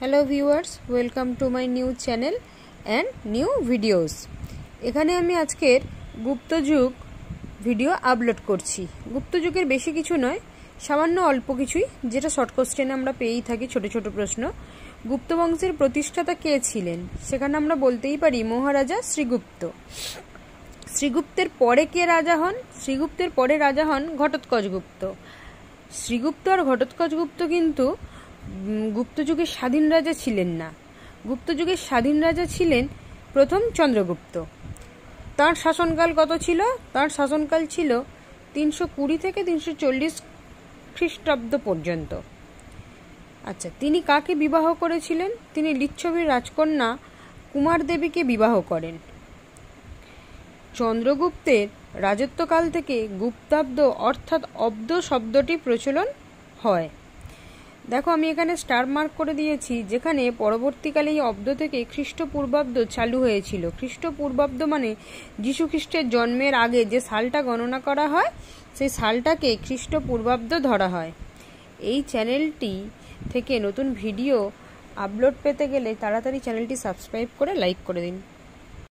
Hello viewers, welcome to my new channel and new videos. এখানে আমি আজকের গুপ্তযুগ video upload করছি। গুপ্তযুগের বেশি কিছু নয়, সামান্য অল্প কিছুই, যেটা শর্ট কোশ্চেনে আমরা পেয়েই থাকি, ছোট ছোট প্রশ্ন। গুপ্ত বংশের প্রতিষ্ঠাতা কে ছিলেন? সেখানে আমরা বলতেই পারি মহারাজা শ্রীগুপ্ত। শ্রীগুপ্তের পরে কে রাজা হন? শ্রীগুপ্তের পরে রাজা হন ঘটোৎকচ গুপ্ত। শ্রীগুপ্ত আর ঘটোৎকচ গুপ্ত কিন্তু গুপ্তযুগের স্বাধীন রাজা ছিলেন না। গুপ্তযুগের স্বাধীন রাজা ছিলেন প্রথম চন্দ্রগুপ্ত। তার শাসনকাল কত ছিল? তার শাসনকাল ছিল 320 থেকে 340 খ্রিস্টাব্দ পর্যন্ত। আচ্ছা, তিনি কাকে বিবাহ করেছিলেন? তিনি লিচ্ছবির রাজকন্যা কুমার দেবীকে বিবাহ করেন। চন্দ্রগুপ্তের রাজত্বকাল থেকে গুপ্তাব্দ অর্থাৎ অব্দ শব্দটি প্রচলন হয়। দেখো, আমি এখানে স্টার মার্ক করে দিয়েছি, যেখানে পরবর্তীকালে এই অব্দ থেকে খ্রিস্টপূর্বাব্দ চালু হয়েছিল। খ্রিস্টপূর্বাব্দ মানে যীশু খ্রিস্টের জন্মের আগে যে সালটা গণনা করা হয়, সেই সালটাকে খ্রিস্টপূর্বাব্দ ধরা হয়। এই চ্যানেলটি থেকে নতুন ভিডিও আপলোড পেতে গেলে তাড়াতাড়ি চ্যানেলটি সাবস্ক্রাইব করে লাইক করে দিন।